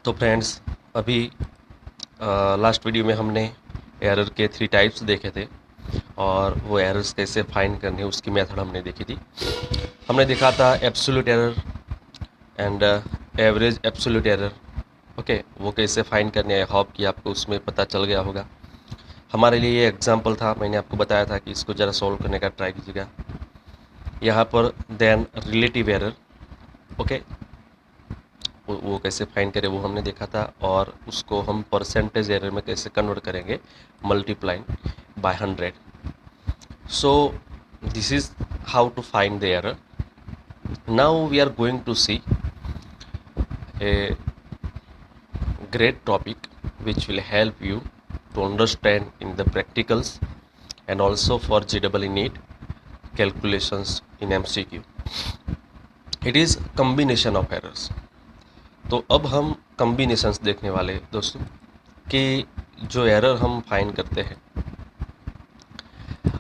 तो फ्रेंड्स अभी last video में हमने एरर के 3 टाइप्स देखे थे और वो एरर्स कैसे फाइंड करने उसकी मेथड हमने देखी थी। हमने देखा था absolute error and average absolute error. Okay, वो कैसे फाइंड करने, आई होप कि आपको उसमें पता चल गया होगा। हमारे लिए ये एग्जांपल था, मैंने आपको बताया था कि इसको ज़रा सॉल्व करने का ट्राई कीजिएगा। यहाँ पर देन रिलेटिव एरर, ओके, वो कैसे फाइंड करें वो हमने देखा था, और उसको हम परसेंटेज एरर में कैसे कन्वर्ट करेंगे, multiplying by 100। So this is how to find the error. Now we are going to see a great topic which will help you to understand in the practicals and also for JEE NEET calculations in MCQ. It is combination of errors. तो अब हम combinations देखने वाले हैं दोस्तों, कि जो error हम फाइंड करते हैं,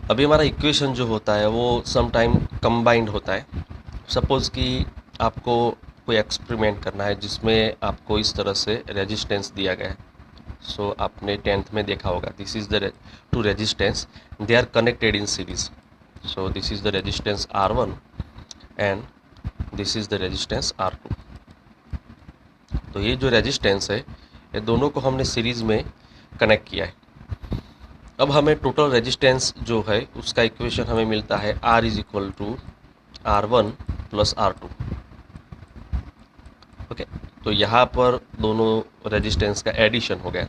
अभी हमारा इक्वेशन जो होता है वो सम टाइम कंबाइंड होता है। सपोज़ कि आपको कोई एक्सपेरिमेंट करना है जिसमें आपको इस तरह से रेजिस्टेंस दिया गया है। सो आपने 10th में देखा होगा, this is the two resistance, they are connected in series. So this is the resistance R1 and this is the resistance R2। तो ये जो रेजिस्टेंस है ये दोनों को हमने सीरीज़ में कनेक्ट किया है। अब हमें टोटल रेजिस्टेंस जो है उसका इक्वेशन हमें मिलता है R is equal to R1 plus R2। Okay, तो यहाँ पर दोनों रेजिस्टेंस का एडिशन हो गया।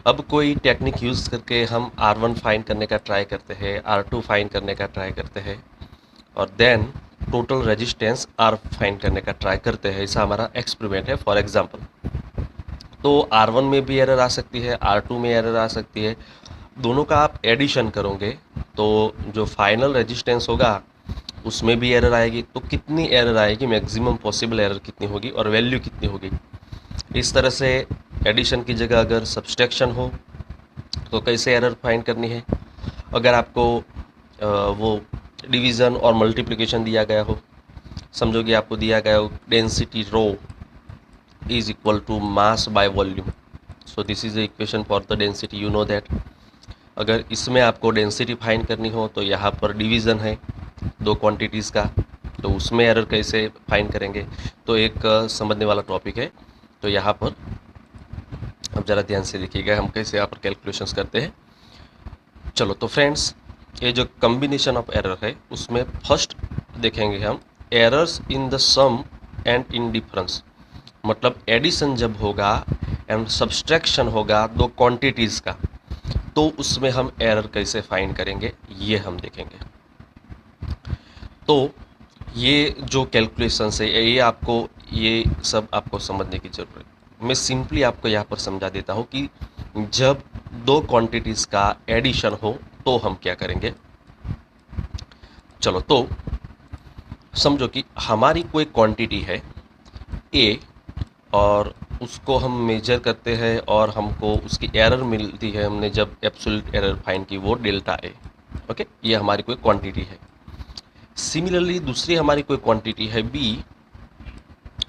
अब कोई टेक्निक यूज़ करके हम R1 फाइंड करने का ट्राई करते हैं, R2 फाइंड करने का ट्राई करते हैं, और then total resistance R find करने का ट्राई करते हैं। ऐसा हमारा एक्सपेरिमेंट है फॉर एग्जांपल। तो R1 में भी एरर आ सकती है, R2 में एरर आ सकती है। दोनों का आप एडिशन करोगे तो जो फाइनल रेजिस्टेंस होगा उसमें भी एरर आएगी। तो कितनी एरर आएगी, मैक्सिमम पॉसिबल एरर कितनी होगी और वैल्यू कितनी होगी। इस तरह से एडिशन की जगह अगर सब्सट्रैक्शन हो तो कैसे एरर फाइंड करनी है। अगर आपको वो डिवीज़न और मल्टीप्लिकेशन दिया गया हो, समझो कि आपको दिया गया हो density rho is equal to mass by volume. So this is the equation for the density, you know that. अगर इसमें आपको डेंसिटी फाइंड करनी हो तो यहाँ पर डिवीज़न है दो क्वांटिटीज़ का, तो उसमें एरर कैसे फाइंड करेंगे, तो एक समझने वाला टॉपिक है। तो यहाँ पर अब ज़रा ध्यान से देखिएगा हम कैसे यहाँ पर कैलकुलेशंस करते हैं। चलो तो फ्रेंड्स, ये जो कम्बिनेशन ऑफ एरर है उसमें फर्स्ट देखेंगे हम errors in the sum and in difference. मतलब एडिशन जब होगा एंड सब्सट्रैक्शन होगा दो क्वांटिटीज़ का, तो उसमें हम एरर कैसे फाइंड करेंगे ये हम देखेंगे। तो ये जो कैलकुलेशंस है ये सब आपको समझने की ज़रूरत है। मैं सिंपली आपको यहाँ पर समझा देता हूँ कि जब दो क्वांटिटीज़ का एडिशन हो तो हम क्या करेंगे। चलो तो समझो कि हमारी कोई क्वांटिटी है ए, और उसको हम मेजर करते हैं और हमको उसकी एरर मिलती है, हमने जब एब्सोल्यूट एरर फाइंड की वो डेल्टा ए। ओके, ये हमारी कोई क्वांटिटी है। सिमिलरली दूसरी हमारी कोई क्वांटिटी है बी,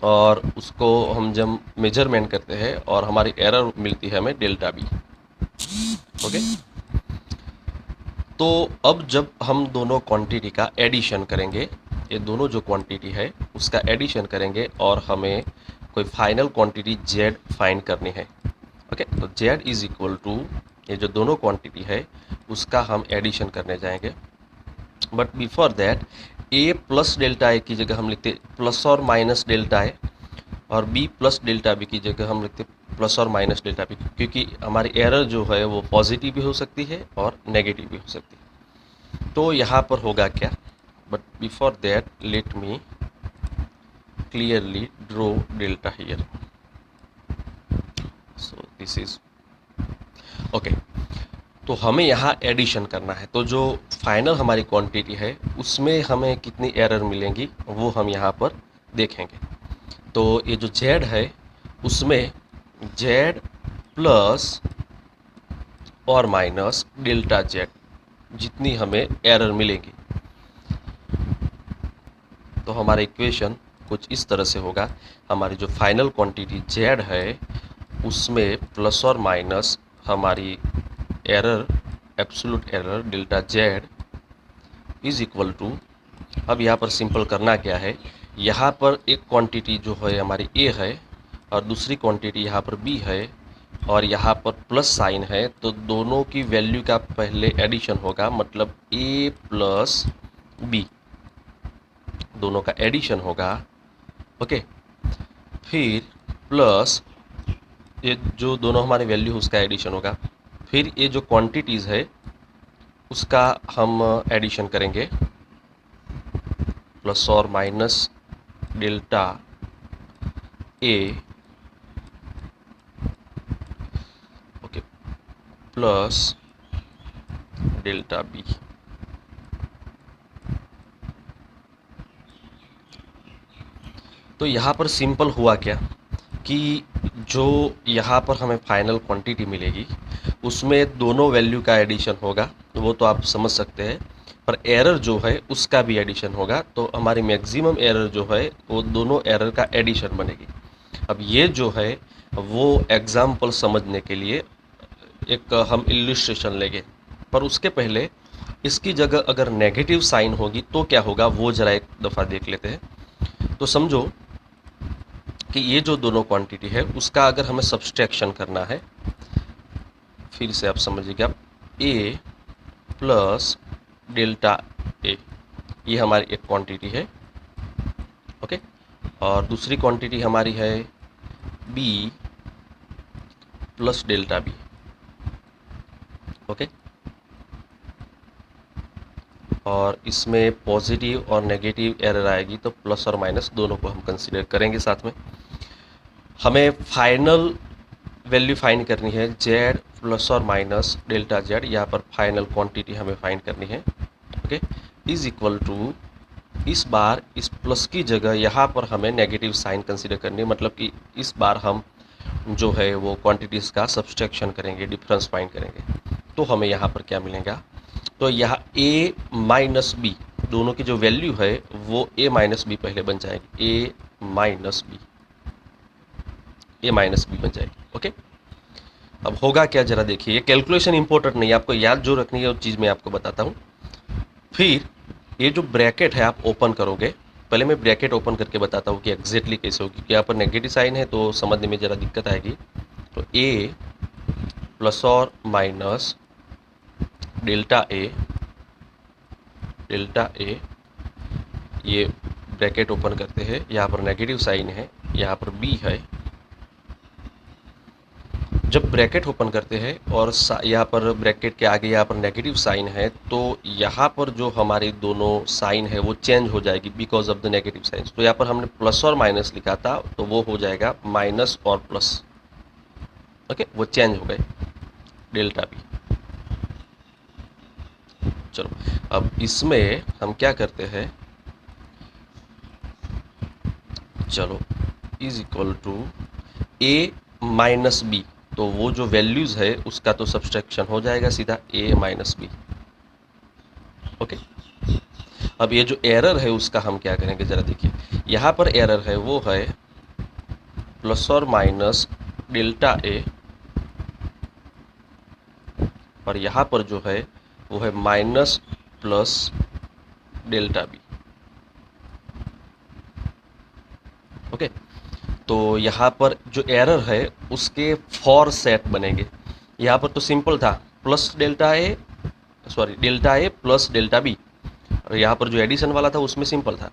और उसको हम जब मेजरमेंट करते हैं और हमारी एरर मिलती है हमें डेल्टा बी। ओके, तो अब जब हम दोनों क्वांटिटी का एडिशन करेंगे, ये दोनों जो क्वांटिटी है उसका एडिशन करेंगे और हमें कोई फाइनल क्वांटिटी जेड फाइंड करनी है। ओके, तो जेड इज इक्वल टू ये जो दोनों क्वांटिटी है उसका हम एडिशन करने जाएंगे। But before that A plus delta A की जगह हम लिखते प्लस और माइनस डेल्टा ए, और बी प्लस डेल्टा बी की जगह हम लिखते प्लस और माइनस डेल्टा बी, क्योंकि हमारी एरर जो है वो पॉजिटिव भी हो सकती है और नेगेटिव भी हो सकती है। तो यहाँ पर होगा क्या, but before that let me clearly draw delta here. So this is okay. तो हमें यहाँ एडिशन करना है, तो जो फाइनल हमारी क्वांटिटी है उसमें हमें कितनी एरर मिलेंगी वो हम यहाँ पर देखेंगे। तो ये जो जेड है उसमें जेड प्लस और माइनस डेल्टा जेड जितनी हमें एरर मिलेगी, तो हमारा इक्वेशन कुछ इस तरह से होगा। हमारी जो फाइनल क्वांटिटी जेड है उसमें प्लस और माइनस हमारी error, absolute error delta Z is equal to, अब यहाँ पर सिंपल करना क्या है, यहाँ पर एक क्वांटिटी जो है हमारी ए है और दूसरी क्वांटिटी यहाँ पर बी है और यहाँ पर प्लस साइन है, तो दोनों की वैल्यू का पहले एडिशन होगा, मतलब ए प्लस बी, दोनों का एडिशन होगा। ओके, फिर प्लस ये जो दोनों हमारे वैल्यू उसका एडिशन होगा, फिर ये जो क्वांटिटीज़ है उसका हम एडिशन करेंगे, प्लस और minus delta A, okay, plus delta B. तो यहाँ पर सिंपल हुआ क्या कि जो यहाँ पर हमें फाइनल क्वांटिटी मिलेगी उसमें दोनों वैल्यू का एडिशन होगा, वो तो आप समझ सकते हैं, पर एरर जो है उसका भी एडिशन होगा, तो हमारी मैक्सिमम एरर जो है वो दोनों एरर का एडिशन बनेगी। अब ये जो है वो एग्जाम्पल समझने के लिए एक हम इल्यूस्ट्रेशन लेंगे, पर उसके पहले इसकी जगह अगर नेगेटिव साइन होगी तो क्या होगा वो ज़रा एक दफ़ा देख लेते हैं। तो समझो कि ये जो दोनों क्वांटिटी है उसका अगर हमें सब्सट्रैक्शन करना है, फिर से आप समझिएगा, ए प्लस डेल्टा ए, ये हमारी एक क्वांटिटी है। ओके, और दूसरी क्वांटिटी हमारी है B plus delta B. Okay, और इसमें पॉजिटिव और नेगेटिव एरर आएगी, तो प्लस और माइनस दोनों को हम कंसीडर करेंगे साथ में। हमें फाइनल वैल्यू फाइंड करनी है जेड प्लस और माइनस डेल्टा जेड, यहाँ पर फाइनल क्वांटिटी हमें फाइंड करनी है। ओके, इज इक्वल टू, इस बार इस प्लस की जगह यहाँ पर हमें नेगेटिव साइन कंसीडर करनी है, मतलब कि इस बार हम जो है वो क्वांटिटीज़ का सब्सट्रैक्शन करेंगे, डिफरेंस फाइंड करेंगे। तो हमें यहाँ पर क्या मिलेगा, तो यहाँ ए माइनस बी, दोनों की जो वैल्यू है वो ए माइनस बी पहले बन जाएगी, ए माइनस बी, ए माइनस बी बन जाएगी। ओके, अब होगा क्या जरा देखिए, ये कैलकुलेशन इंपॉर्टेंट नहीं है, आपको याद जो रखनी है वो चीज़ मैं आपको बताता हूँ। फिर ये जो ब्रैकेट है आप ओपन करोगे, पहले मैं ब्रैकेट ओपन करके बताता हूँ कि एग्जैक्टली कैसे होगी, क्योंकि यहाँ पर नेगेटिव साइन है तो समझने में ज़रा दिक्कत आएगी। तो ए प्लस और minus delta A, delta A, ये ब्रैकेट ओपन करते हैं, यहाँ पर नेगेटिव साइन है, यहाँ पर बी है। जब ब्रैकेट ओपन करते हैं और यहाँ पर ब्रैकेट के आगे यहाँ पर नेगेटिव साइन है, तो यहाँ पर जो हमारी दोनों साइन है वो चेंज हो जाएगी because of the negative science. तो यहाँ पर हमने प्लस और माइनस लिखा था तो वो हो जाएगा माइनस और प्लस। ओके, वो चेंज हो गए, डेल्टा बी। चलो, अब इसमें हम क्या करते हैं, चलो, is equal to A minus B, तो वो जो वैल्यूज़ है उसका तो सब्सट्रैक्शन हो जाएगा सीधा, ए माइनस बी। ओके, अब ये जो एरर है उसका हम क्या करेंगे ज़रा देखिए, यहाँ पर एरर है वो है प्लस और माइनस डेल्टा ए, और यहाँ पर जो है वो है minus plus delta B. Okay, तो यहाँ पर जो एरर है उसके फॉर सेट बनेंगे। यहाँ पर तो सिंपल था, plus delta A, sorry delta A plus delta B, और यहाँ पर जो एडिशन वाला था उसमें सिंपल था,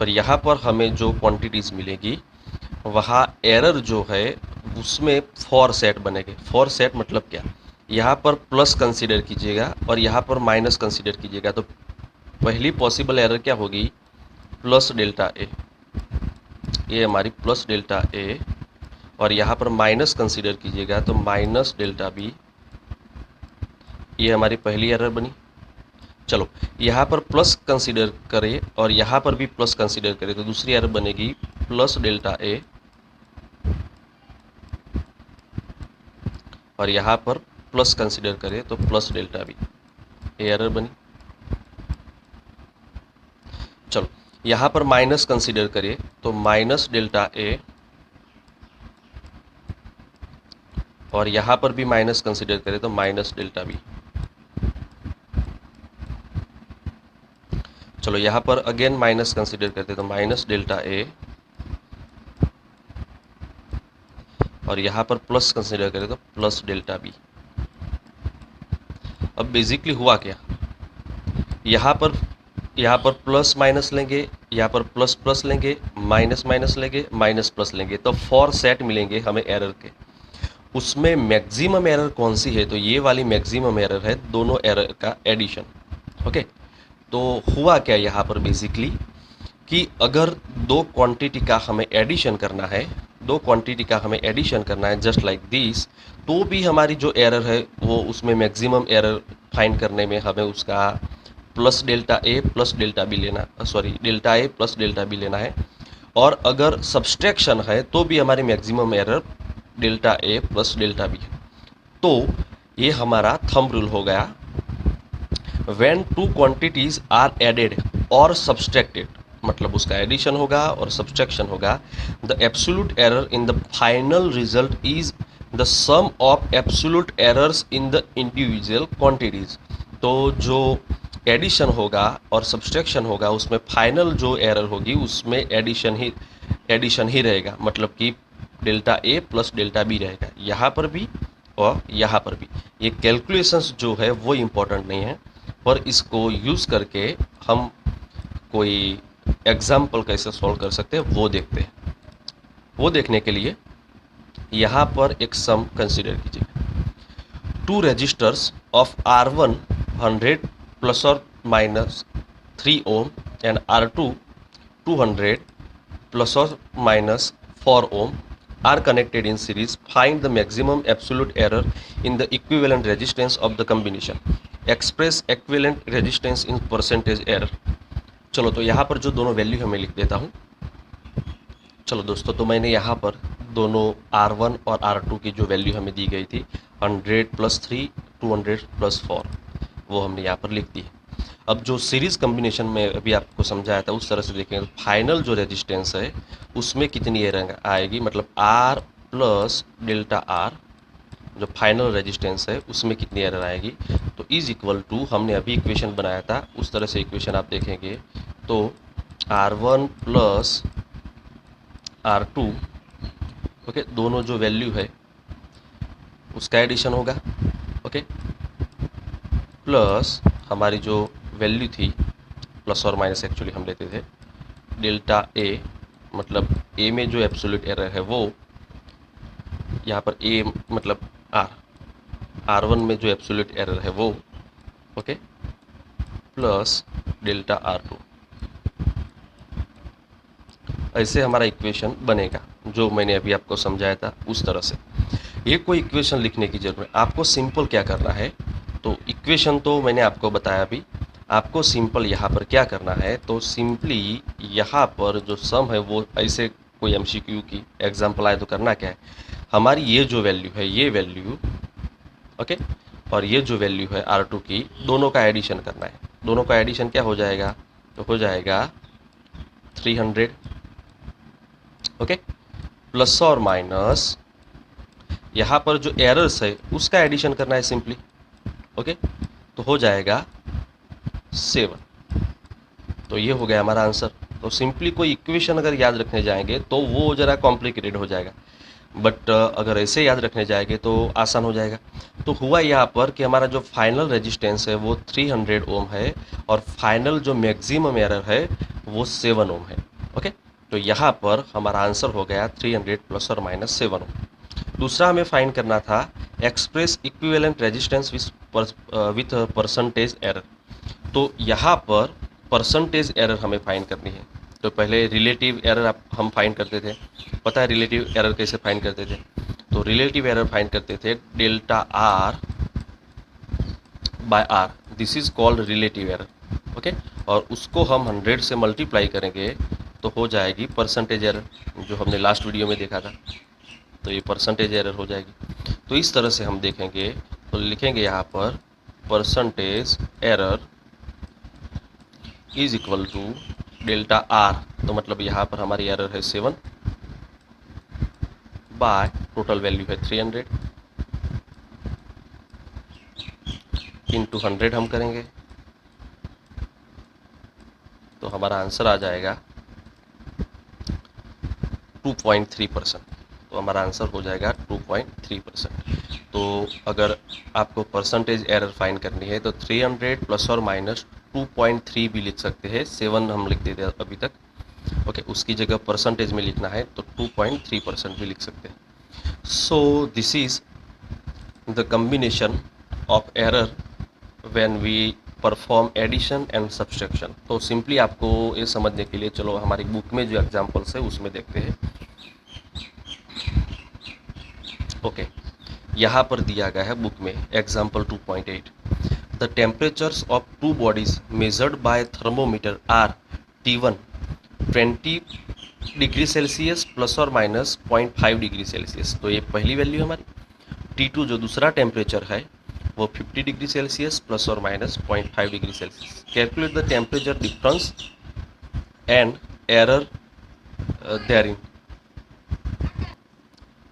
पर यहाँ पर हमें जो क्वांटिटीज़ मिलेगी वहाँ एरर जो है उसमें फॉर सेट बनेंगे। फॉर सेट मतलब क्या, यहाँ पर प्लस कंसीडर कीजिएगा और यहाँ पर माइनस कंसीडर कीजिएगा, तो पहली पॉसिबल एरर क्या होगी, प्लस डेल्टा ए, ये हमारी प्लस डेल्टा ए, और यहाँ पर माइनस कंसीडर कीजिएगा तो माइनस डेल्टा बी, ये हमारी पहली एरर बनी। चलो, यहाँ पर प्लस कंसीडर करें और यहाँ पर भी प्लस कंसीडर करें तो दूसरी एरर बनेगी प्लस डेल्टा ए, और यहाँ पर प्लस कंसीडर करें तो प्लस डेल्टा बी, ये एरर बनी। चलो, यहाँ पर माइनस कंसीडर करिए तो माइनस डेल्टा ए, और यहाँ पर भी माइनस कंसीडर करें तो माइनस डेल्टा बी। चलो यहाँ पर अगेन माइनस कंसीडर करते तो माइनस डेल्टा ए, और यहाँ पर प्लस कंसीडर करें तो प्लस डेल्टा बी। अब बेसिकली हुआ क्या, यहाँ पर प्लस माइनस लेंगे, यहाँ पर प्लस प्लस लेंगे, माइनस माइनस लेंगे, माइनस प्लस लेंगे, तो 4 सेट मिलेंगे हमें एरर के। उसमें मैक्सिमम एरर कौन सी है, तो ये वाली मैक्सिमम एरर है दोनों एरर का एडिशन। ओके, तो हुआ क्या यहाँ पर बेसिकली कि अगर दो क्वांटिटी का हमें एडिशन करना है, दो क्वांटिटी का हमें एडिशन करना है जस्ट लाइक दिस, तो भी हमारी जो एरर है वो उसमें मैक्सिमम एरर फाइंड करने में हमें उसका plus delta A plus delta B लेना, sorry delta A plus delta B लेना है। और अगर सब्सट्रैक्शन है तो भी हमारी maximum error delta A plus delta B है। तो ये हमारा थंब रूल हो गया, when two quantities are added और सब्सट्रैक्टेड, मतलब उसका एडिशन होगा और सब्सट्रैक्शन होगा, the absolute error in the final result is the sum of absolute errors in the individual quantities. तो जो एडिशन होगा और सब्सट्रैक्शन होगा उसमें फाइनल जो एरर होगी उसमें एडिशन ही रहेगा, मतलब कि delta A plus delta B रहेगा यहाँ पर भी और यहाँ पर भी। ये कैलकुलेशंस जो है वो इम्पोर्टेंट नहीं है, पर इसको यूज़ करके हम कोई एग्जाम्पल कैसे सॉल्व कर सकते हैं वो देखते हैं। वो देखने के लिए यहाँ पर एक सम कंसीडर कीजिए, two resistors of R1 100 plus और minus 3 ohm and R2 200 plus और minus 4 ohm are connected in series. Find the maximum absolute error in the equivalent resistance of the combination. Express equivalent resistance in percentage error. चलो तो यहाँ पर जो दोनों value है मैं लिख देता हूँ। चलो दोस्तों, तो मैंने यहाँ पर दोनों R1 और R2 की जो वैल्यू हमें दी गई थी 100 प्लस 3 200 प्लस 4, वो हमने यहाँ पर लिख दी है। अब जो सीरीज कम्बिनेशन में अभी आपको समझाया था उस तरह से देखेंगे तो फाइनल जो रेजिस्टेंस है उसमें कितनी एरर आएगी, मतलब R प्लस डेल्टा आर, जो फाइनल रेजिस्टेंस है उसमें कितनी एरर आएगी, तो इज इक्वल टू, हमने अभी इक्वेशन बनाया था उस तरह से इक्वेशन आप देखेंगे तो R1 प्लस R2, ओके, दोनों जो वैल्यू है उसका एडिशन होगा, ओके, प्लस हमारी जो वैल्यू थी, प्लस और माइनस एक्चुअली हम लेते थे, डेल्टा ए, मतलब ए में जो एब्सोल्यूट एरर है वो, यहाँ पर ए मतलब R1 में जो एब्सोल्यूट एरर है वो, ओके, प्लस डेल्टा R2। ऐसे हमारा इक्वेशन बनेगा जो मैंने अभी आपको समझाया था उस तरह से। ये कोई इक्वेशन लिखने की जरूरत है, आपको सिंपल क्या करना है, तो इक्वेशन तो मैंने आपको बताया अभी, आपको सिंपल यहाँ पर क्या करना है, तो सिंपली यहाँ पर जो सम है वो ऐसे कोई MCQ की एग्जाम्पल आए तो करना क्या है, हमारी ये जो वैल्यू है ये वैल्यू, ओके, और ये जो वैल्यू है R2 की, दोनों का एडिशन करना है। दोनों का एडिशन क्या हो जाएगा, तो हो जाएगा 300, ओके, प्लस और माइनस यहाँ पर जो एरर्स है उसका एडिशन करना है सिंपली, ओके, तो हो जाएगा 7। तो ये हो गया हमारा आंसर। तो सिंपली कोई इक्वेशन अगर याद रखने जाएंगे तो वो ज़रा कॉम्प्लिकेटेड हो जाएगा, बट अगर ऐसे याद रखने जाएंगे तो आसान हो जाएगा। तो हुआ यहाँ पर कि हमारा जो फाइनल रेजिस्टेंस है वो 300 ओम है और फाइनल जो मैक्सिमम एरर है वो 7 ओम है, ओके। तो यहाँ पर हमारा आंसर हो गया 300 प्लस और माइनस 7 ओम। दूसरा हमें फाइंड करना था express equivalent resistance with percentage error. तो यहाँ पर परसेंटेज एरर हमें फाइंड करनी है। तो पहले रिलेटिव एरर हम फाइंड करते थे, पता है रिलेटिव एरर कैसे फाइंड करते थे, तो रिलेटिव एरर फाइंड करते थे delta R by R, this is called relative error, okay, और उसको हम 100 से मल्टीप्लाई करेंगे तो हो जाएगी परसेंटेज एरर, जो हमने लास्ट वीडियो में देखा था। तो ये परसेंटेज एरर हो जाएगी। तो इस तरह से हम देखेंगे, तो लिखेंगे यहाँ पर percentage error is equal to delta R, तो मतलब यहाँ पर हमारी एरर है 7 बाय टोटल वैल्यू है 300 इंटू 100 हम करेंगे तो हमारा आंसर आ जाएगा 2.3%। तो हमारा आंसर हो जाएगा 2.3%। तो अगर आपको परसेंटेज एरर फाइंड करनी है तो 300 प्लस और माइनस 2.3 भी लिख सकते हैं, 7 हम लिख देते हैं अभी तक। ओके, उसकी जगह परसेंटेज में लिखना है तो 2.3% भी लिख सकते हैं। So this is the combination of error when we perform addition and subtraction. तो सिंपली आपको ये समझने के लिए चलो हमारी बुक में जो एग्जांपल्स है उसमें देखते हैं। ओके, यहाँ पर दिया गया है बुक में example 2.8, the temperatures of two bodies measured by thermometer are T1 20 degree Celsius plus और माइनस 0.5 डिग्री सेल्सियस। तो ये पहली वैल्यू है हमारी। T2 जो दूसरा टेम्परेचर है वो 50 डिग्री सेल्सियस प्लस और minus 0.5 degree Celsius. Calculate the temperature difference and error therein.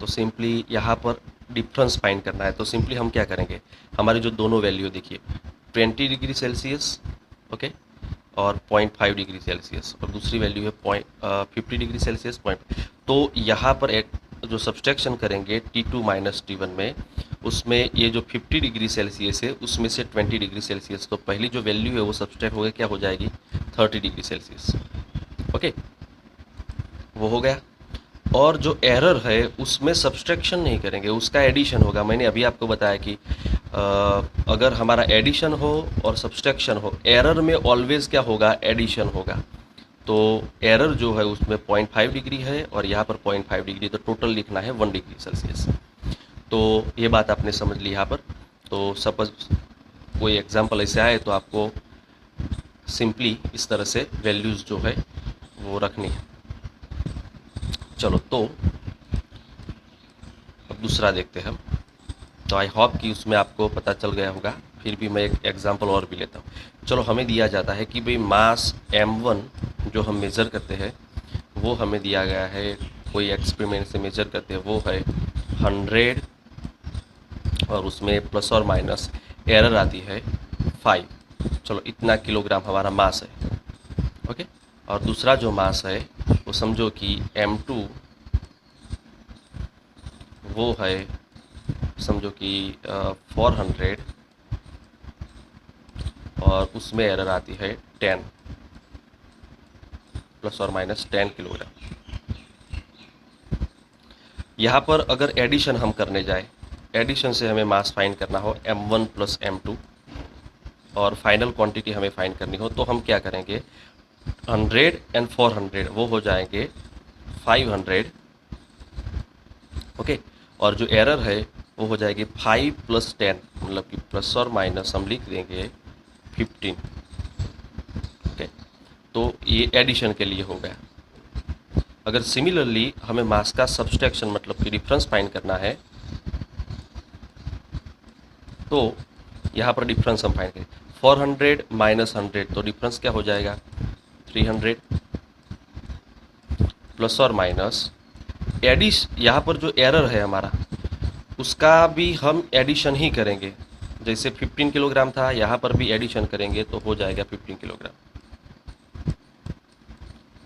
तो सिंपली यहाँ पर डिफरेंस फाइंड करना है। तो सिंपली हम क्या करेंगे, हमारी जो दोनों वैल्यू देखिए 20 डिग्री सेल्सियस ओके और 0.5 डिग्री सेल्सियस, और दूसरी वैल्यू है 50 डिग्री सेल्सियस पॉइंट। तो यहाँ पर एक जो सब्सट्रैक्शन करेंगे T2 माइनस T1 में, उसमें ये जो 50 डिग्री सेल्सियस है उसमें से 20 डिग्री सेल्सियस, तो पहली जो वैल्यू है वो सब्सट्रैक्ट होकर क्या हो जाएगी 30 डिग्री सेल्सियस। ओके, वो हो गया। और जो एरर है उसमें सब्सट्रैक्शन नहीं करेंगे, उसका एडिशन होगा। मैंने अभी आपको बताया कि अगर हमारा एडिशन हो और सब्सट्रैक्शन हो, एरर में ऑलवेज क्या होगा, एडिशन होगा। तो एरर जो है उसमें 0.5 डिग्री है और यहाँ पर 0.5 डिग्री, तो टोटल लिखना है 1 डिग्री सेल्सियस। तो ये बात आपने समझ ली यहाँ पर। तो सपोज कोई एग्जाम्पल ऐसे आए तो आपको सिंपली इस तरह से वैल्यूज़ जो है वो रखनी है। चलो तो अब दूसरा देखते हैं हम। तो आई होप कि उसमें आपको पता चल गया होगा, फिर भी मैं एक एग्जांपल और भी लेता हूँ। चलो, हमें दिया जाता है कि भाई मास m1 जो हम मेज़र करते हैं वो हमें दिया गया है, कोई एक्सपेरिमेंट से मेज़र करते हैं, वो है 100 और उसमें प्लस और माइनस एरर आती है 5। चलो, इतना किलोग्राम हमारा मास है। ओके, और दूसरा जो मास है वो समझो कि m2 वो है समझो कि 400 और उसमें एरर आती है 10 प्लस और माइनस 10 किलोग्राम। यहाँ पर अगर एडिशन हम करने जाए, एडिशन से हमें मास फाइंड करना हो m1 प्लस m2 और फाइनल क्वांटिटी हमें फाइंड करनी हो, तो हम क्या करेंगे, 100 एंड 400 वो हो जाएंगे 500। ओके, और जो एरर है वो हो जाएगी 5 प्लस 10, मतलब कि प्लस और माइनस हम लिख देंगे 15। ओके, तो ये एडिशन के लिए हो गया। अगर सिमिलरली हमें मास का सब्सट्रैक्शन मतलब कि डिफरेंस फाइंड करना है, तो यहाँ पर डिफरेंस हम फाइंड करें 400 माइनस 100, तो डिफरेंस क्या हो जाएगा 300 प्लस और माइनस यहाँ पर जो एरर है हमारा उसका भी हम एडिशन ही करेंगे। जैसे 15 किलोग्राम था, यहाँ पर भी एडिशन करेंगे तो हो जाएगा 15 किलोग्राम।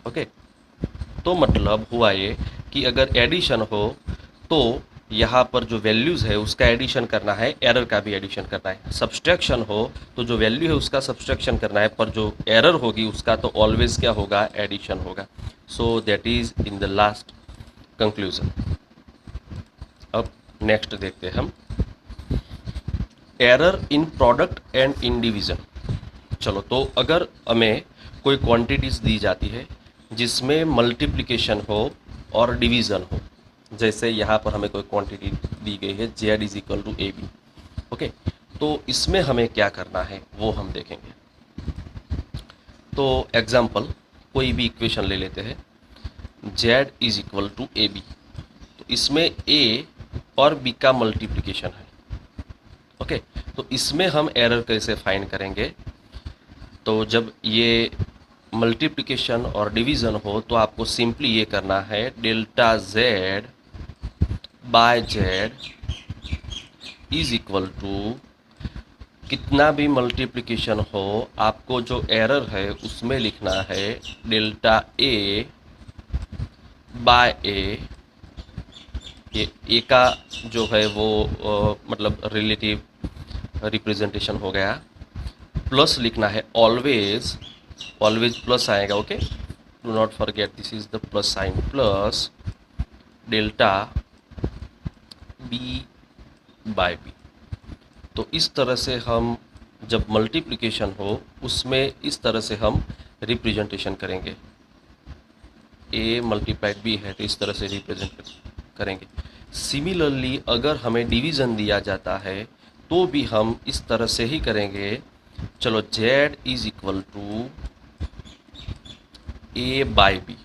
ओके, तो मतलब हुआ ये कि अगर एडिशन हो तो यहाँ पर जो वैल्यूज़ है उसका एडिशन करना है, एरर का भी एडिशन करना है। सब्सट्रैक्शन हो तो जो वैल्यू है उसका सब्सट्रैक्शन करना है, पर जो एरर होगी उसका तो ऑलवेज क्या होगा, एडिशन होगा। सो that is in the last conclusion. अब नेक्स्ट देखते हैं हम, error in product and in division. चलो, तो अगर हमें कोई क्वांटिटीज़ दी जाती है जिसमें मल्टीप्लिकेशन हो और डिवीज़न हो, जैसे यहाँ पर हमें कोई क्वांटिटी दी गई है z is equal to AB। Okay, तो इसमें हमें क्या करना है वो हम देखेंगे। तो एग्जाम्पल कोई भी इक्वेशन ले लेते हैं, z is equal to AB। तो इसमें a और b का मल्टीप्लिकेशन है। ओके, तो इसमें हम एरर कैसे फाइंड करेंगे, तो जब ये मल्टीप्लिकेशन और डिवीज़न हो तो आपको सिंपली ये करना है, delta Z by Z is equal to, कितना भी मल्टीप्लिकेशन हो आपको जो एरर है उसमें लिखना है डेल्टा ए बाय ए। ये ए का जो है वो मतलब रिलेटिव रिप्रेजेंटेशन हो गया, प्लस लिखना है ऑलवेज, ऑलवेज प्लस आएगा, okay, do not forget this is the plus sign, plus delta B by B. तो इस तरह से हम जब मल्टीप्लिकेशन हो उसमें इस तरह से हम रिप्रेजेंटेशन करेंगे, ए मल्टीप्लाइड बी है तो इस तरह से रिप्रेजेंट करेंगे। सिमिलरली अगर हमें डिवीज़न दिया जाता है तो भी हम इस तरह से ही करेंगे। चलो z is equal to A by B,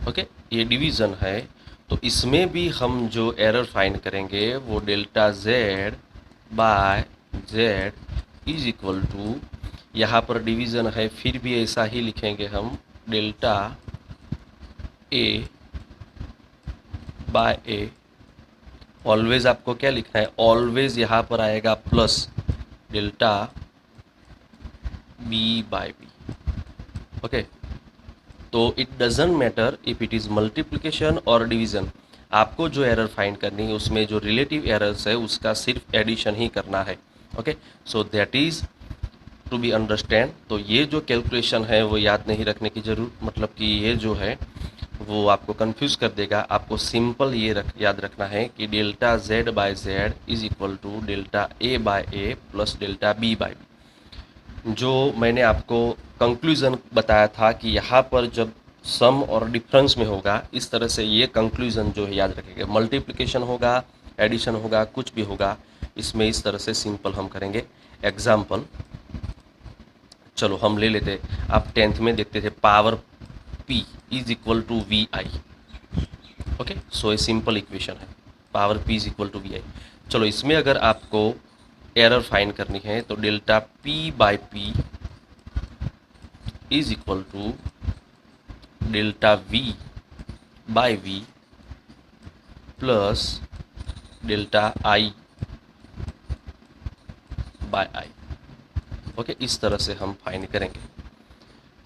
okay, ये डिवीज़न है तो इसमें भी हम जो एरर फाइंड करेंगे वो delta z by z is equal to, यहाँ पर डिवीज़न है फिर भी ऐसा ही लिखेंगे हम, delta A by A. Always आपको क्या लिखना है, ऑलवेज यहाँ पर आएगा plus delta B by B, okay. तो it doesn't matter if it is multiplication और डिवीज़न, आपको जो एरर फाइंड करनी है उसमें जो रिलेटिव एरर्स है उसका सिर्फ एडिशन ही करना है, okay. So that is to be understand. तो ये जो कैलकुलेशन है वो याद नहीं रखने की जरूरत, मतलब कि ये जो है वो आपको कंफ्यूज कर देगा। आपको सिंपल ये याद रखना है कि delta z by Z is equal to delta A by A plus delta B by B. जो मैंने आपको कंक्लूज़न बताया था कि यहाँ पर जब सम और डिफरेंस में होगा इस तरह से ये कंक्लूज़न जो है याद रखेंगे। मल्टीप्लिकेशन होगा, एडिशन होगा, कुछ भी होगा, इसमें इस तरह से सिंपल हम करेंगे। एग्जाम्पल चलो हम ले लेते, आप 10th में देखते थे power p is equal to V I, okay. So ये सिंपल इक्वेशन है, power p is equal to V I. चलो इसमें अगर आपको एरर फाइंड करनी है तो delta p by p is equal to delta v by v plus delta i by i, okay. इस तरह से हम फाइंड करेंगे।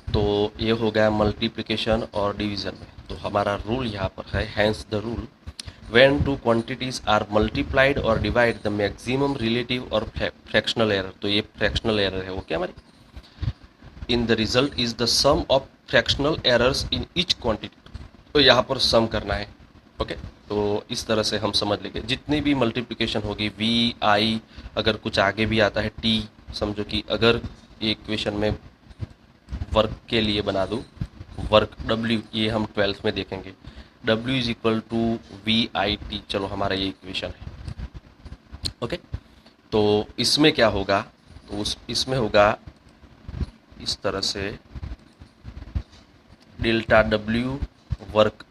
तो ये हो गया मल्टीप्लिकेशन और डिवीज़न में। तो हमारा रूल यहाँ पर है, hence the rule, when two quantities are multiplied और डिवाइड द मैक्सिमम रिलेटिव और फ्रैक्शनल एरर, तो ये फ्रैक्शनल एरर है वो क्या हमारी, in the result is the sum of fractional errors in each quantity. तो यहाँ पर सम करना है, ओके। तो इस तरह से हम समझ लेंगे जितनी भी मल्टीप्लिकेशन होगी वी आई, अगर कुछ आगे भी आता है टी, समझो कि अगर ये इक्वेशन में वर्क के लिए बना दूँ, वर्क W, ये हम 12th में देखेंगे, W is equal to V I T. चलो हमारा ये इक्वेशन है, ओके। तो इसमें क्या होगा, तो इसमें होगा इस तरह से delta W work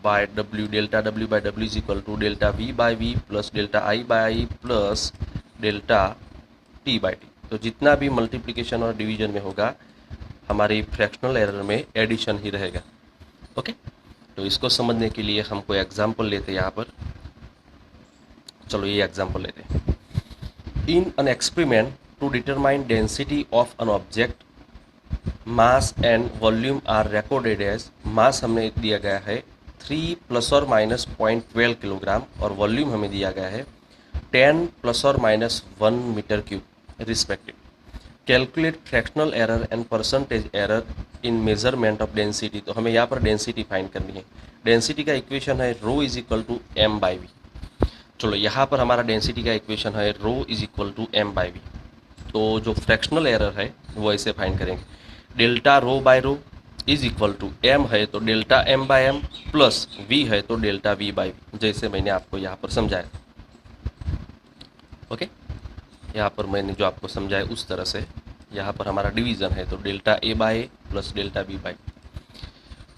by W, delta W by W is equal to delta V by V plus delta I by I plus delta T by T। तो जितना भी मल्टीप्लिकेशन और डिवीजन में होगा हमारी फ्रैक्शनल एरर में एडिशन ही रहेगा, okay. तो इसको समझने के लिए हम कोई एग्जांपल लेते हैं यहाँ पर। चलो ये एग्जांपल लेते हैं। In an experiment to determine density of an object, mass and volume are recorded as, mass हमें दिया गया है 3 प्लस और माइनस 0.12 किलोग्राम और वॉल्यूम हमें दिया गया है 10 प्लस और minus 1 metre cube respective. Calculate fractional error and percentage error in measurement of density. तो हमें यहाँ पर डेंसिटी फाइंड करनी है। डेंसिटी का इक्वेशन है rho is equal to M by V. चलो यहाँ पर हमारा डेंसिटी का इक्वेशन है rho is equal to M by V. तो जो फ्रैक्शनल एरर है वो ऐसे फाइंड करेंगे, delta rho by rho is equal to M है तो delta M by M plus V है तो डेल्टा वी बाई वी, जैसे मैंने आपको यहाँ पर समझाया, ओके। यहाँ पर मैंने जो आपको समझाया उस तरह से यहाँ पर हमारा डिवीज़न है तो delta A by A plus delta B bye.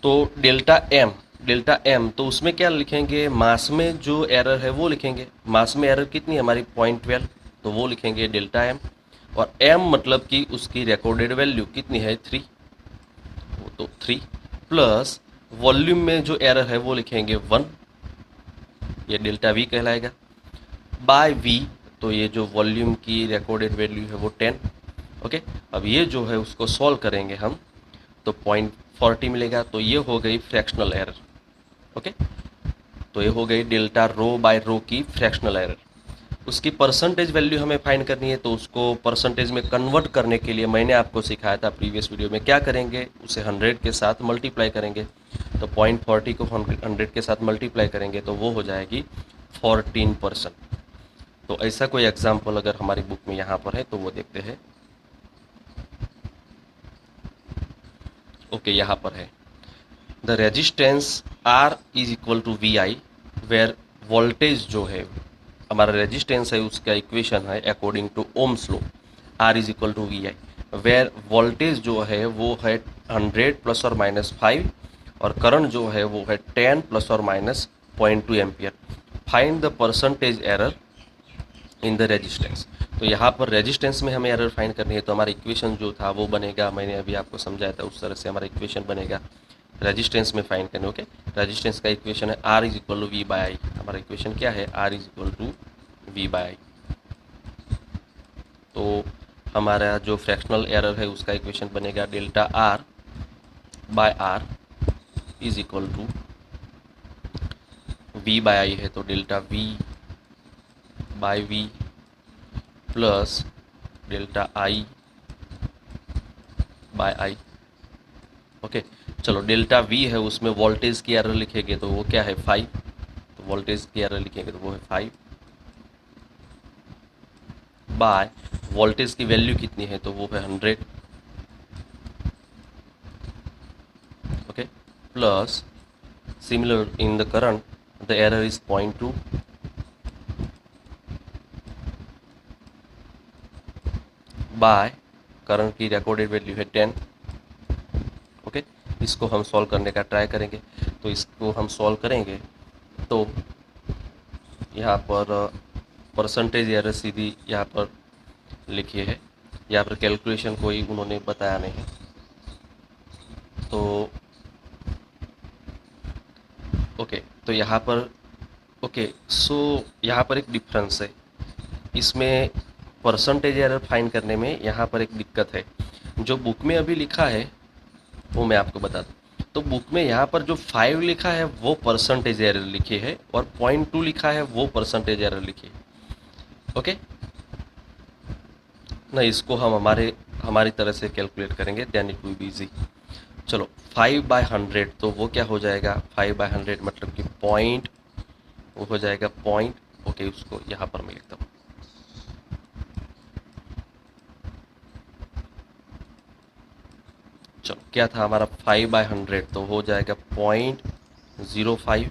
तो डेल्टा एम तो उसमें क्या लिखेंगे, मास में जो एरर है वो लिखेंगे। मास में एरर कितनी है हमारी 0.12, तो वो लिखेंगे डेल्टा एम। और m मतलब कि उसकी रिकॉर्डेड वैल्यू कितनी है 3, वो तो 3 प्लस वॉल्यूम में जो एरर है वो लिखेंगे 1, ये डेल्टा v कहलाएगा, बाय v, तो ये जो वॉल्यूम की रिकॉर्डेड वैल्यू है वो 10। ओके, अब ये जो है उसको सॉल्व करेंगे हम तो 0.40 मिलेगा, तो ये हो गई फ्रैक्शनल एरर। ओके, तो ये हो गई डेल्टा रो बाय रो की फ्रैक्शनल एरर। उसकी परसेंटेज वैल्यू हमें फाइंड करनी है, तो उसको परसेंटेज में कन्वर्ट करने के लिए मैंने आपको सिखाया था प्रीवियस वीडियो में, क्या करेंगे, उसे 100 के साथ मल्टीप्लाई करेंगे। तो 0.40 को 100 के साथ मल्टीप्लाई करेंगे तो वो हो जाएगी 14%। तो ऐसा कोई एग्जाम्पल अगर हमारी बुक में यहाँ पर है तो वो देखते हैं। ओके, यहाँ पर है the resistance R is equal to V I, where voltage जो है हमारा रेजिस्टेंस है उसका इक्वेशन है according to Ohm's law, R is equal to V I, where voltage जो है वो है 100 प्लस और माइनस 5 और करंट जो है वो है 10 प्लस और minus 0.2 ampere. Find the percentage error in the resistance. तो यहाँ पर रेजिस्टेंस में हमें एरर फाइंड करनी है, तो हमारा इक्वेशन जो था वो बनेगा, मैंने अभी आपको समझाया था उस तरह से हमारा इक्वेशन बनेगा रेजिस्टेंस में फाइंड करने। ओके, रेजिस्टेंस का इक्वेशन है R is equal to V by I. हमारा इक्वेशन क्या है, R is equal to V by I. तो हमारा जो फ्रैक्शनल एरर है उसका इक्वेशन बनेगा delta R by R is equal to V by I है, तो delta V by V plus delta I by I. Okay, चलो डेल्टा V है उसमें वोल्टेज की एरर लिखेंगे तो वो क्या है 5, तो वोल्टेज की एरर लिखेंगे तो वो है 5 बाय वोल्टेज की वैल्यू कितनी है तो वो है 100। Okay, plus similar in the current the error is 0.2 by current की रिकॉर्डेड वैल्यू है 10। ओके, इसको हम सॉल्व करने का ट्राई करेंगे। तो इसको हम सॉल्व करेंगे तो यहाँ पर परसेंटेज एरर सीधी यहाँ पर लिखी है, यहाँ पर कैलकुलेशन कोई उन्होंने बताया नहीं। तो ओके, तो यहाँ पर ओके सो यहाँ पर एक डिफरेंस है, इसमें परसेंटेज एरर फाइंड करने में यहाँ पर एक दिक्कत है। जो बुक में अभी लिखा है वो मैं आपको बता दूँ, तो बुक में यहाँ पर जो 5 लिखा है वो परसेंटेज एरर लिखी है और 0.2 लिखा है वो परसेंटेज एरर लिखी है। ओके ना, इसको हम हमारी तरह से कैलकुलेट करेंगे, then it will be easy. चलो 5/100, तो वो क्या हो जाएगा 5/100 मतलब कि पॉइंट, वो हो जाएगा पॉइंट। ओके, उसको यहाँ पर मैं लिखता हूँ। चलो क्या था हमारा 5/100, तो हो जाएगा 0.05।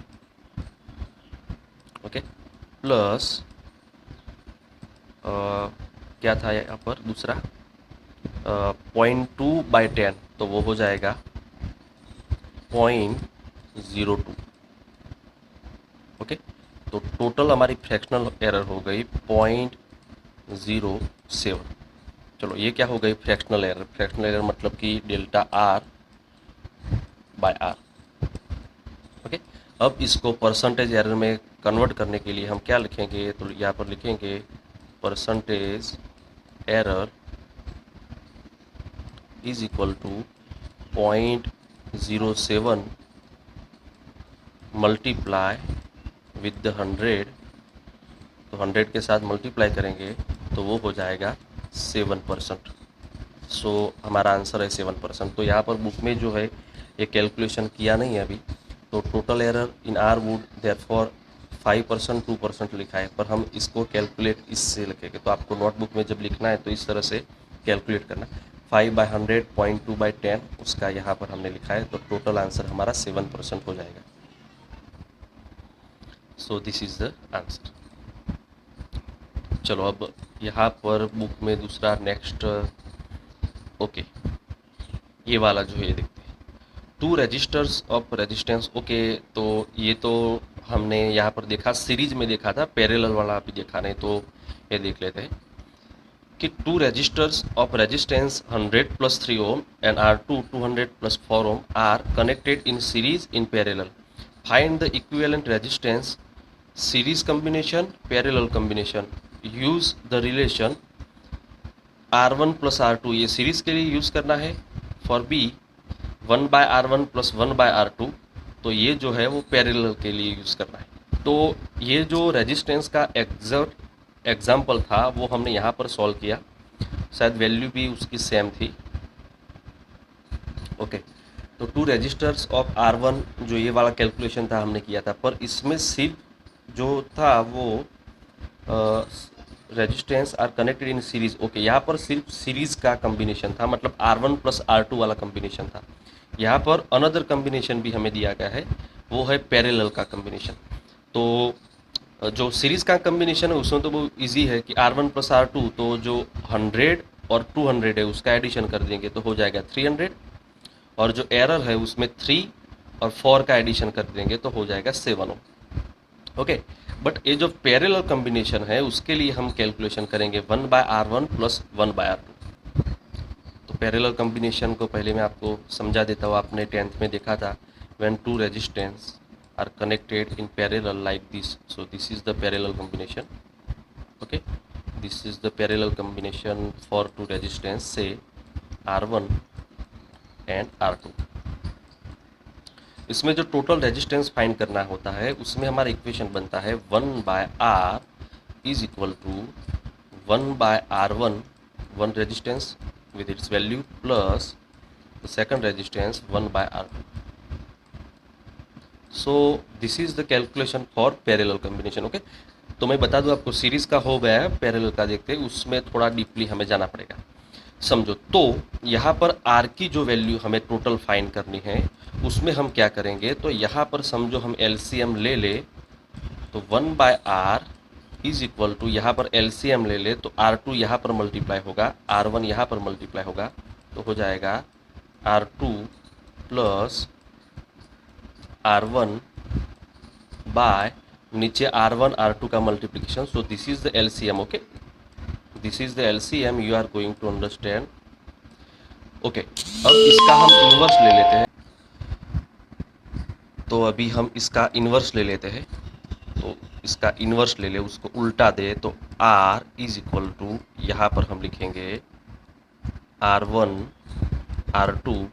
ओके, प्लस क्या था यहाँ पर दूसरा 0.2/10, तो वो हो जाएगा 0.02। ओके, तो टोटल हमारी फ्रैक्शनल एरर हो गई 0.07। चलो ये क्या हो गई फ्रैक्शनल एरर, फ्रैक्शनल एरर मतलब कि delta R by R। Okay, अब इसको परसेंटेज एरर में कन्वर्ट करने के लिए हम क्या लिखेंगे, तो यहाँ पर लिखेंगे percentage error is equal to 0.07 multiply with the 100, तो 100 के साथ मल्टीप्लाई करेंगे तो वो हो जाएगा 7%। सो हमारा आंसर है 7%। तो यहाँ पर बुक में जो है ये कैलकुलेशन किया नहीं है अभी, तो total error in are would therefore 5% 2% लिखा है, पर हम इसको कैलकुलेट इससे लिखेंगे। तो आपको नोटबुक में जब लिखना है तो इस तरह से कैलकुलेट करना, 5/100 0.2/10 उसका यहाँ पर हमने लिखा है, तो टोटल आंसर हमारा 7% हो जाएगा। सो दिस इज द आंसर। चलो अब यहाँ पर बुक में दूसरा नेक्स्ट, ओके ये वाला जो है ये देखते हैं, 2 रजिस्टर्स ऑफ रेजिस्टेंस। ओके, तो ये तो हमने यहाँ पर देखा, सीरीज में देखा था, पैरेलल वाला अभी देखा नहीं, तो ये देख लेते हैं। कि two resistors of resistance 100 plus 3 ohm and R2 200 plus 4 ohm are connected in series in parallel. Find the equivalent resistance, series combination, parallel combination. Use the relation R1 plus R2, ये सीरीज के लिए use करना है. For B 1/R1 plus 1/R2, तो ये जो है वो पैरेलल के लिए यूज़ करना है. तो ये जो रेजिस्टेंस का एग्जैक्ट एग्जाम्पल था वो हमने यहाँ पर सॉल्व किया. शायद वैल्यू भी उसकी सेम थी. ओके, तो टू रजिस्टर्स ऑफ R1 जो ये वाला कैलकुलेशन था हमने किया था, पर इसमें सिर्फ जो था वो resistance R connected in series. Okay, यहाँ पर सिर्फ सीरीज का कम्बिनेशन था, मतलब R1 प्लस R2 वाला कम्बिनेशन था. यहाँ पर अनदर कम्बिनेशन भी हमें दिया गया है, वो है पैरेलल का कम्बिनेशन. तो जो सीरीज का कम्बिनेशन है उसमें तो वो इजी है कि R1 प्लस R2, तो जो 100 और 200 है उसका एडिशन कर देंगे तो हो जाएगा 300, और जो एरर है उसमें 3 और 4 का एडिशन कर देंगे तो हो जाएगा 7 ओम. ओके, बट ये जो पैरेलल कम्बिनेशन है उसके लिए हम कैलकुलेशन करेंगे 1/R1 प्लस 1/R2. तो पैरेलल कम्बिनेशन को पहले मैं आपको समझा देता हूँ. आपने 10th में देखा था, when two resistance are connected in parallel like this, so this is the parallel combination. Okay, this is the parallel combination for two resistance, say R1 and R2. इसमें जो टोटल रेजिस्टेंस फाइंड करना होता है उसमें हमारा equation बनता है 1/R is equal to 1/R1, one resistance with its value, plus the second resistance 1/R2. So this is the calculation for parallel combination. Okay, तो मैं बता दूं आपको, सीरीज का हो गया है, पैरेलल का देखते हैं, उसमें थोड़ा डीपली हमें जाना पड़ेगा. समझो, तो यहाँ पर आर की जो वैल्यू हमें टोटल फाइंड करनी है उसमें हम क्या करेंगे, तो यहाँ पर समझो हम एलसीएम ले ले, तो 1/R इज इक्वल टू, यहाँ पर एलसीएम ले ले तो R2 यहाँ पर मल्टीप्लाई होगा, R1 यहाँ पर मल्टीप्लाई होगा, तो हो जाएगा R2 प्लस R1 बाय नीचे R1 R2 का multiplication. So this is the LCM. Okay, this is the LCM, you are going to understand. Okay, अब इसका हम इन्वर्स ले लेते हैं. तो अभी हम इसका इन्वर्स ले लेते हैं. तो इसका इन्वर्स ले ले, उसको उल्टा दे, तो R इज इक्वल टू, यहाँ पर हम लिखेंगे R1 R2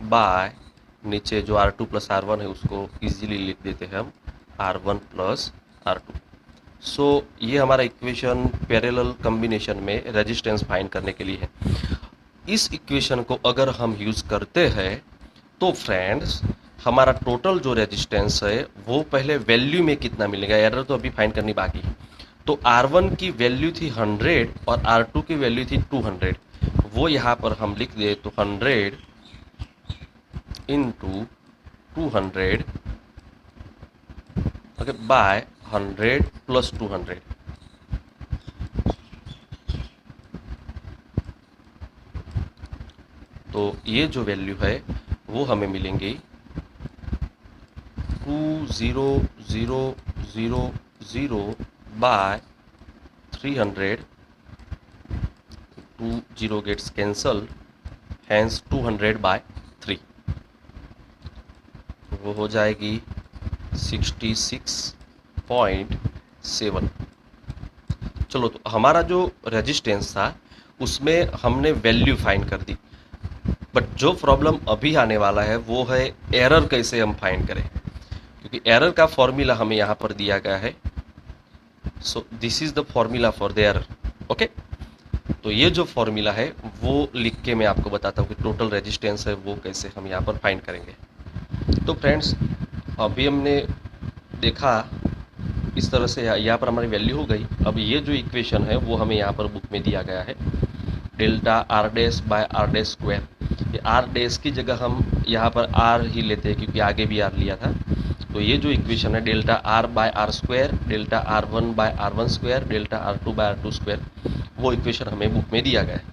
बाय नीचे जो R2 प्लस R1 है उसको इजीली लिख देते हैं हम R1 प्लस R2. सो ये हमारा इक्वेशन पैरेलल कम्बिनेशन में रेजिस्टेंस फाइंड करने के लिए है. इस इक्वेशन को अगर हम यूज़ करते हैं तो फ्रेंड्स हमारा टोटल जो रेजिस्टेंस है वो पहले वैल्यू में कितना मिलेगा, एरर तो अभी फाइंड करनी बाकी है. तो R1 की वैल्यू थी 100 और R2 की वैल्यू थी 200. वो यहाँ पर हम लिख दे, तो 100 into 200, okay, by 100 plus 200. तो ये जो वैल्यू है वो हमें मिलेंगी 2000 by 300. 2 gets cancelled, hence 200 by 3. वो हो जाएगी 66.7. चलो, तो हमारा जो रेजिस्टेंस था उसमें हमने वैल्यू फाइंड कर दी. बट जो प्रॉब्लम अभी आने वाला है वो है एरर कैसे हम फाइंड करें, क्योंकि एरर का फॉर्मूला हमें यहाँ पर दिया गया है. सो this is the formula for the error. Okay, तो ये जो फॉर्मूला है वो लिख के मैं आपको बताता हूँ कि टोटल रेजिस्टेंस है वो कैसे हम यहाँ पर फाइंड करेंगे. तो फ्रेंड्स, अभी हमने देखा इस तरह से, यहाँ पर हमारी वैल्यू हो गई. अब ये जो इक्वेशन है वो हमें यहाँ पर बुक में दिया गया है, delta R dash by R dash square. ये आर डैश की जगह हम यहाँ पर आर ही लेते हैं क्योंकि आगे भी आर लिया था. तो ये जो इक्वेशन है delta R by R square, delta R1 by R1 square, delta R2 by R2 square, वो इक्वेशन हमें बुक में दिया गया है.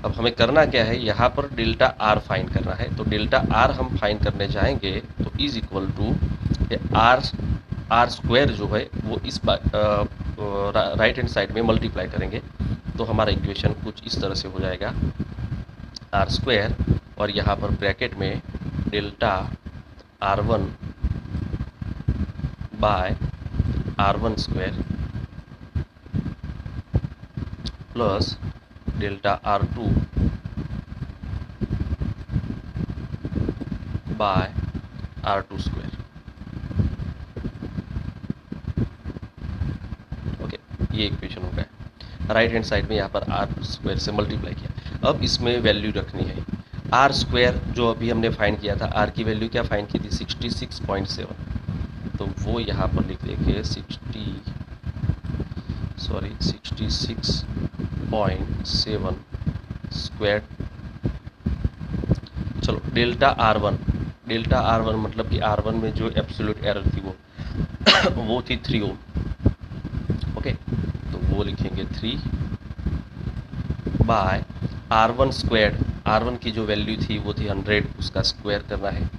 अब हमें करना क्या है, यहाँ पर डेल्टा आर फाइंड करना है. तो डेल्टा आर हम फाइंड करने जाएंगे तो is equal to R square जो है वो इस राइट हैंड साइड में मल्टीप्लाई करेंगे तो हमारा इक्वेशन कुछ इस तरह से हो जाएगा, आर स्क्वायर और यहाँ पर ब्रैकेट में delta R1 by R1 square plus delta R2 by R2 square. Okay, ये इक्वेशन हो गया। राइट हैंड साइड में यहाँ पर आर स्क्वायर से मल्टीप्लाई किया। अब इसमें वैल्यू रखनी है आर स्क्वायर, जो अभी हमने फाइंड किया था। आर की वैल्यू क्या फाइंड की थी? 66.7। तो वो यहाँ पर लिख देंगे 66.7 स्क्वायर। चलो डेल्टा R1 मतलब कि R1 में जो एब्सोल्यूट एरर थी वो थी 3 ओम। ओके, तो वो लिखेंगे 3 बाय R1 स्क्वायर। R1 की जो वैल्यू थी वो थी 100, उसका स्क्वायर करना है,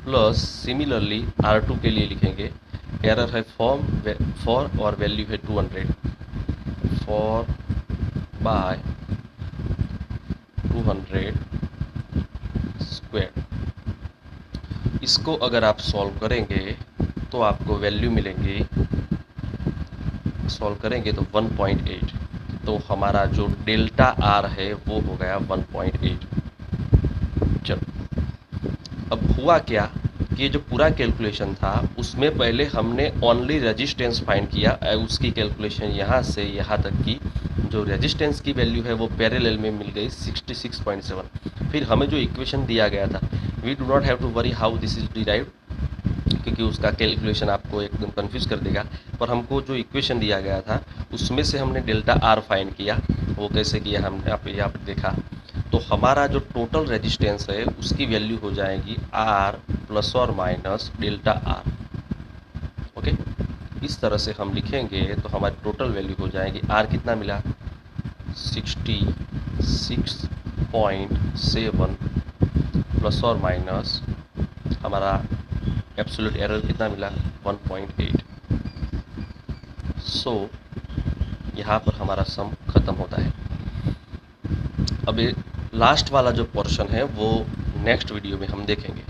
प्लस सिमिलरली R2 के लिए लिखेंगे, एरर है फॉर और वैल्यू है 200, 4 बाय 200 स्क्वायर। इसको अगर आप सॉल्व करेंगे तो आपको वैल्यू मिलेंगे, सॉल्व करेंगे तो 1.8। तो हमारा जो डेल्टा आर है वो हो गया 1.8। चलो, अब हुआ क्या कि जो पूरा कैलकुलेशन था उसमें पहले हमने ओनली रेजिस्टेंस फाइंड किया। उसकी कैलकुलेशन यहाँ से यहाँ तक की जो रेजिस्टेंस की वैल्यू है वो पैरेलल में मिल गई 66.7। फिर हमें जो इक्वेशन दिया गया था, we do not have to worry how this is derived, क्योंकि उसका कैलकुलेशन आपको एकदम कंफ्यूज कर देगा। पर हमको जो इक्वेशन दिया गया था उसमें से हमने डेल्टा आर फाइंड किया। वो कैसे किया हमने यहाँ पर देखा। तो हमारा जो टोटल रेजिस्टेंस है उसकी वैल्यू हो जाएगी आर प्लस और माइनस डेल्टा आर। ओके, इस तरह से हम लिखेंगे तो हमारी टोटल वैल्यू हो जाएगी, आर कितना मिला 66.7 प्लस और माइनस हमारा एब्सोल्यूट एरर कितना मिला 1.8। सो यहाँ पर हमारा सम खत्म होता है। अब लास्ट वाला जो पोर्शन है वो नेक्स्ट वीडियो में हम देखेंगे।